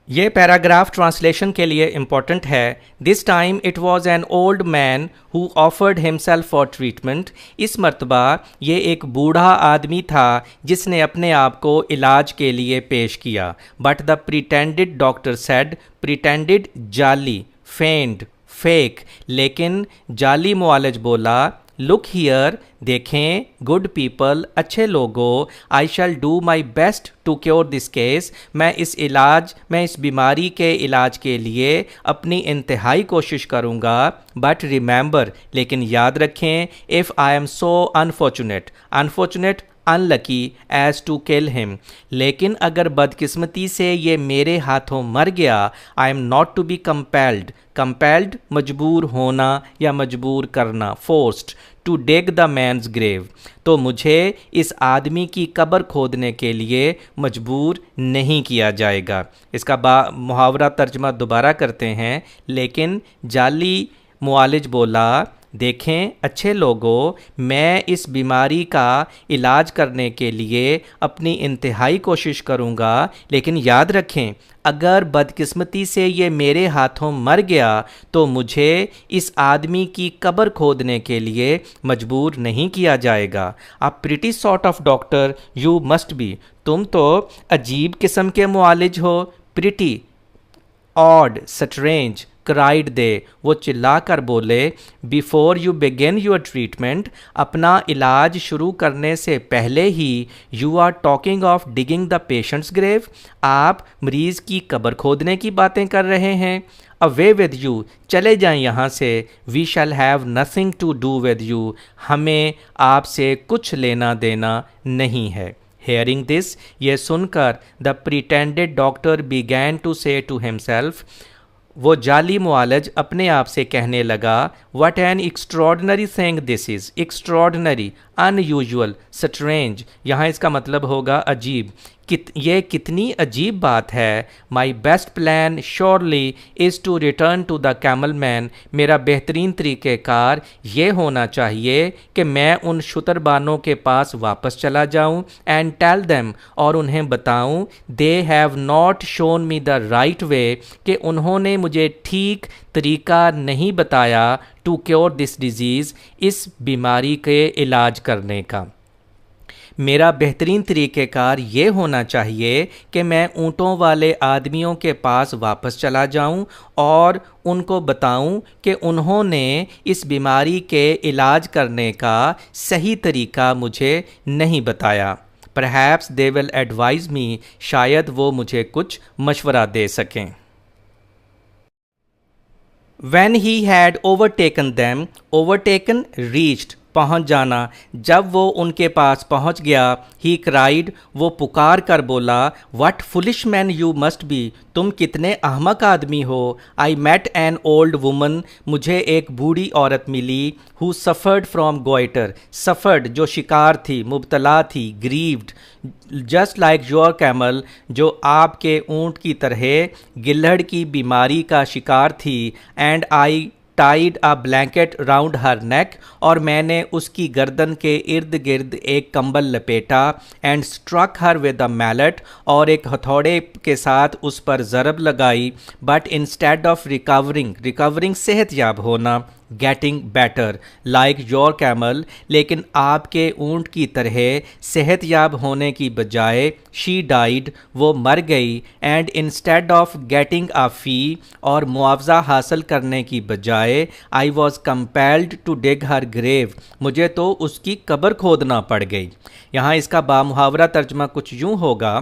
ये paragraph translation के लिए इम्पॉर्टेंट है। This time it was an old man who offered himself for treatment. इस मर्तबा ये एक बूढ़ा आदमी था जिसने अपने आप को इलाज के लिए पेश किया। But the pretended doctor said, pretended जाली, फेंड, फेक, लेकिन जाली मुआलिज बोला, लुक हियर, देखें, गुड पीपल, अच्छे लोगों, I shall do my best to cure this case, मैं इस बीमारी के इलाज के लिए अपनी इंतहाई कोशिश करूँगा। बट रिमेंबर, लेकिन याद रखें, if I am so unfortunate unlucky as to kill him, लेकिन अगर बदकिस्मती से ये मेरे हाथों मर गया, I am not to be compelled मजबूर होना या मजबूर करना, forced to dig the man's grave, तो मुझे इस आदमी की कब्र खोदने के लिए मजबूर नहीं किया जाएगा। इसका मुहावरा तर्जमा दोबारा करते हैं। लेकिन जाली मुआलिज बोला, देखें अच्छे लोगों, मैं इस बीमारी का इलाज करने के लिए अपनी इंतहाई कोशिश करूंगा, लेकिन याद रखें, अगर बदकिस्मती से ये मेरे हाथों मर गया तो मुझे इस आदमी की कब्र खोदने के लिए मजबूर नहीं किया जाएगा। A pretty sort of doctor you must be, तुम तो अजीब किस्म के मुआलिज हो। Pretty, odd, strange, cried they, वो चिल्ला कर बोले, before you begin your treatment, अपना इलाज शुरू करने से पहले ही, you are talking of digging the patient's grave, आप मरीज़ की कब्र खोदने की बातें कर रहे हैं। अवे विद यू, चले जाएं यहाँ से, we shall have nothing to do with you, हमें आपसे कुछ लेना देना नहीं है। हेयरिंग दिस, ये सुनकर the pretended doctor began to say to himself, वो जाली मुआलज अपने आप से कहने लगा, what an extraordinary thing this is, extraordinary, unusual, strange, यहाँ इसका मतलब होगा अजीब, ये कितनी अजीब बात है। My best plan surely is to return to the camel man, मेरा बेहतरीन तरीक़ेकार ये होना चाहिए कि मैं उन शुतरबानों के पास वापस चला जाऊं, एंड टेल देम, और उन्हें बताऊं, they have not shown me the right way, कि उन्होंने मुझे ठीक तरीका नहीं बताया, टू क्योर दिस डिज़ीज़, इस बीमारी के इलाज करने का। मेरा बेहतरीन तरीक़ेकार ये होना चाहिए कि मैं ऊँटों वाले आदमियों के पास वापस चला जाऊं और उनको बताऊं कि उन्होंने इस बीमारी के इलाज करने का सही तरीका मुझे नहीं बताया। परहैप्स दे विल एडवाइज़ मी, शायद वो मुझे कुछ मशवरा दे सकें। When he had overtaken them, overtaken, reached, पहुंच जाना, जब वो उनके पास पहुंच गया, ही क्राइड, वो पुकार कर बोला, what foolish man you must be, तुम कितने अहमक आदमी हो। I met an old woman, मुझे एक बूढ़ी औरत मिली, who suffered from goitre, suffered जो शिकार थी, मुबतला थी, grieved, just like your camel, जो आपके ऊँट की तरह गिल्हड़ की बीमारी का शिकार थी, and I tied a blanket round her neck, और मैंने उसकी गर्दन के इर्द गिर्द एक कंबल लपेटा, and struck her with a mallet, और एक हथौड़े के साथ उस पर ज़रब लगाई। बट इंस्टेड ऑफ रिकवरिंग सेहतयाब होना, getting better like your camel, लेकिन आपके ऊँट की तरह सेहतयाब होने की बजाय, शी डाइड, वो मर गई, and instead of getting a fee, और मुआवजा हासिल करने की बजाय, I was compelled to dig her grave, मुझे तो उसकी कब्र खोदना पड़ गई। यहाँ इसका बामुहावरा तर्जमा कुछ यूँ होगा,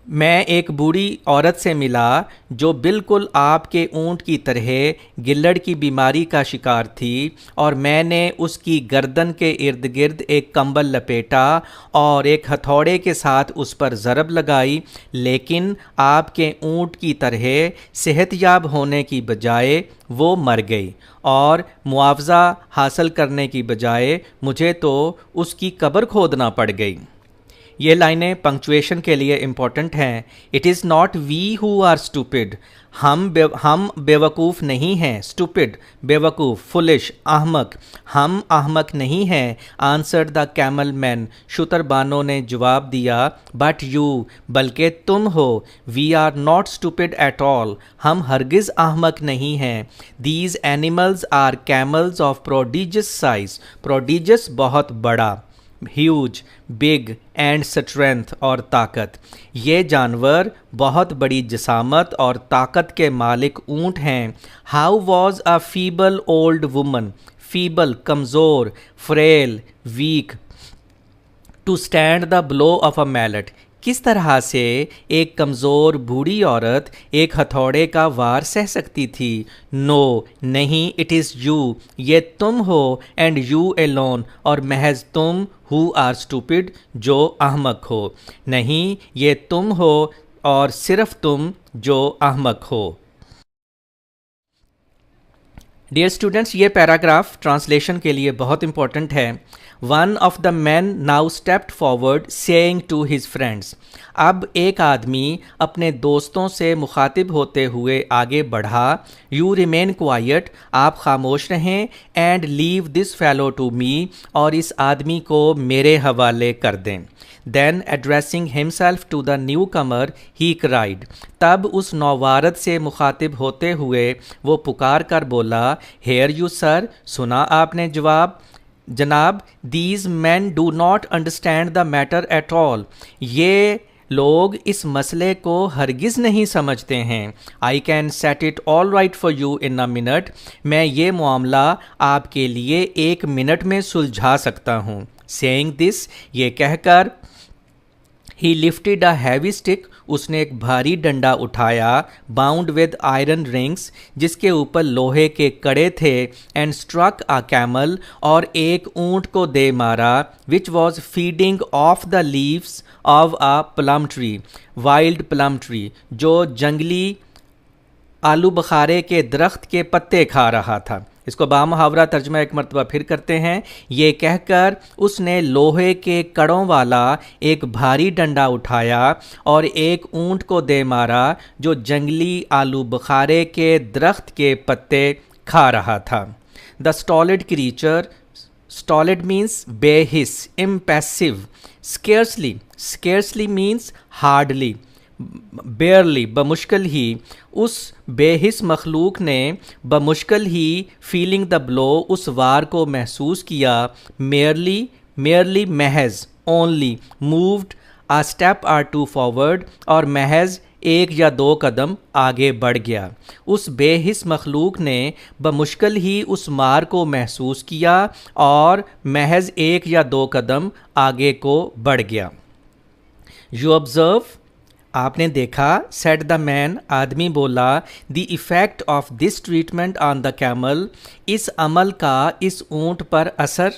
मैं एक बूढ़ी औरत से मिला जो बिल्कुल आपके ऊँट की तरह गिल्हड़ की बीमारी का शिकार थी, और मैंने उसकी गर्दन के इर्द गिर्द एक कंबल लपेटा और एक हथौड़े के साथ उस पर ज़रब लगाई, लेकिन आपके ऊँट की तरह सेहतयाब होने की बजाय वो मर गई, और मुआवजा हासिल करने की बजाय मुझे तो उसकी कब्र खोदना पड़ गई। ये लाइनें पंक्चुएशन के लिए इम्पॉर्टेंट हैं। It is not we who are stupid, हम बेवकूफ़ नहीं हैं। स्टूपिड बेवकूफ़, फुलिश अहमक, हम अहमक नहीं हैं। आंसर्ड द कैमल मैन, शुतरबानों ने जवाब दिया। बट यू, बल्कि तुम हो। We are not stupid at all, हम हरगिज़ अहमक नहीं हैं। These animals are camels of prodigious size, prodigious बहुत बड़ा, ह्यूज, बिग एंड स्ट्रेंथ और ताकत। ये जानवर बहुत बड़ी जसामत और ताकत के मालिक ऊँट हैं। How was a feeble old woman, feeble कमज़ोर, frail weak, to stand the blow of a mallet, किस तरह से एक कमज़ोर बूढ़ी औरत एक हथौड़े का वार सह सकती थी। नो नहीं, इट इज़ यू, ये तुम हो, एंड यू एलोन, और महज तुम, हु आर स्टूपिड, जो अहमक हो। नहीं, ये तुम हो और सिर्फ तुम जो अहमक हो। डियर स्टूडेंट्स, ये पैराग्राफ ट्रांसलेशन के लिए बहुत इंपॉर्टेंट है। One of the man now stepped forward saying to his friends, अब एक आदमी अपने दोस्तों से मुखातिब होते हुए आगे बढ़ा। यू रिमेन क्वाइट, आप खामोश रहें, and leave this fellow to me, और इस आदमी को मेरे हवाले कर दें। Then addressing himself to the newcomer he cried, तब उस नौवारद से मुखातिब होते हुए वो पुकार कर बोला, हेयर यू सर, सुना आपने जवाब, जनाब। These man do not understand the matter at all, ये लोग इस मसले को हरगिज़ नहीं समझते हैं। I can set it all right for you in a minute, मैं ये मामला आपके लिए 1 मिनट में सुलझा सकता हूँ। सेइंग दिस, ये कहकर, ही लिफ्टेड अ हैवी स्टिक, उसने एक भारी डंडा उठाया, बाउंड विद आयरन रिंग्स, जिसके ऊपर लोहे के कड़े थे, एंड स्ट्रक अ कैमल, और एक ऊंट को दे मारा, which was feeding of the leaves of a plum tree, wild plum tree, जो जंगली आलू बुखारे के दरख्त के पत्ते खा रहा था। इसको बामुहावरा तर्जमा एक मरतबा फिर करते हैं। ये कहकर उसने लोहे के कड़ों वाला एक भारी डंडा उठाया और एक ऊंट को दे मारा जो जंगली आलू बुखारे के दरख्त के पत्ते खा रहा था। The stolid creature, stolid means बेहिस, impassive, scarcely, scarcely means hardly, barely, बमुश्किल ही, उस बेहिस मखलूक ने बमुश्किल ही फीलिंग द ब्लो, उस वार को महसूस किया। मेयरली, मेयरली महज, only, moved a step or two forward, और महज 1 या 2 कदम आगे बढ़ गया। उस बेहिस मखलूक ने बमुश्किल ही उस मार को महसूस किया और महज 1 या 2 कदम आगे को बढ़ गया। यू ऑब्जर्व, आपने देखा, सेड द मैन, आदमी बोला, the effect of this treatment on the camel, इस अमल का इस ऊँट पर असर।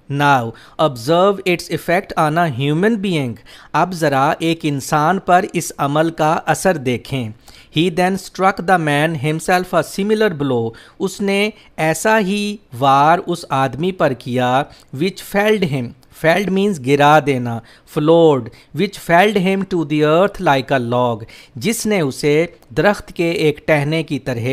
Now observe it's effect on a human being, अब ज़रा एक इंसान पर इस अमल का असर देखें। He then struck the man himself a similar blow, उसने ऐसा ही वार उस आदमी पर किया, which felled him, felled means गिरा देना, floored, which felled him to the earth like a log, जिसने उसे दरख्त के एक टहने की तरह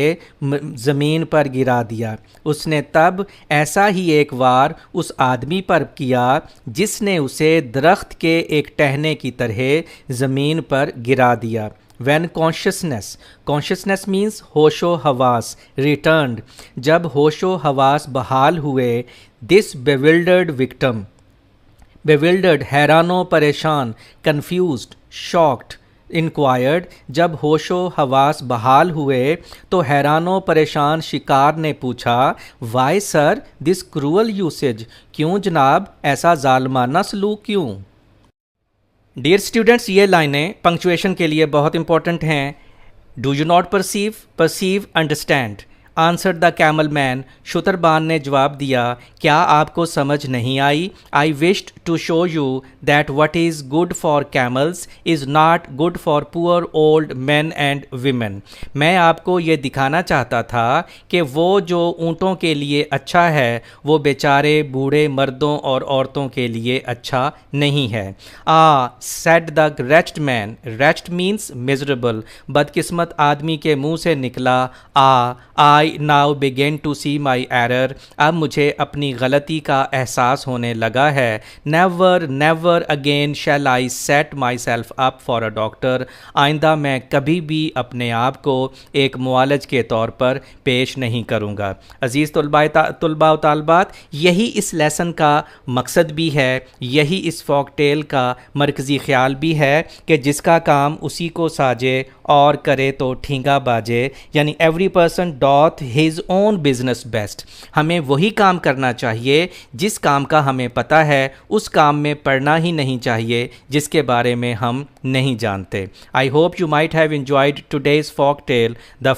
ज़मीन पर गिरा दिया। उसने तब ऐसा ही एक वार उस आदमी पर किया जिसने उसे दरख्त के एक टहने की तरह ज़मीन पर गिरा दिया। When consciousness, consciousness means होशो हवास, returned, जब होशो हवास बहाल हुए, this bewildered victim, bewildered हैरानो परेशान, confused, shocked, inquired, जब होशो हवास बहाल हुए तो हैरानो परेशान शिकार ने पूछा, why sir this cruel usage, क्यों जनाब ऐसा जालमाना सलूक क्यों। डियर स्टूडेंट्स, ये लाइनें पंक्चुएशन के लिए बहुत इंपॉर्टेंट हैं। Do you not perceive, perceive, understand. Answered the camel man, शुतरबान ने जवाब दिया, क्या आपको समझ नहीं आई? I wished to show you that what is good for camels is not good for poor old man and women. मैं आपको ये दिखाना चाहता था कि वो जो ऊँटों के लिए अच्छा है वो बेचारे बूढ़े मर्दों और औरतों के लिए अच्छा नहीं है। Said the wretched man, wretched means miserable, बदकिस्मत आदमी के मुंह से निकला, I now begin to see my error, अब मुझे अपनी गलती का एहसास होने लगा है। Never never again shall I set myself up for a doctor, आइंदा मैं कभी भी अपने आप को एक मुआलज के तौर पर पेश नहीं करूँगा। अज़ीज़ तुलबा व तालबात, यही इस लेसन का मकसद भी है, यही इस फोक टेल का मरकज़ी ख्याल भी है कि जिसका काम उसी को साजे और करे तो ठींगा बाजे, यानी every person doth his own business best. हमें वही काम करना चाहिए जिस काम का हमें पता है, उस काम में पढ़ना ही नहीं चाहिए जिसके बारे में हम नहीं जानते। I hope you might have enjoyed today's folk tale, The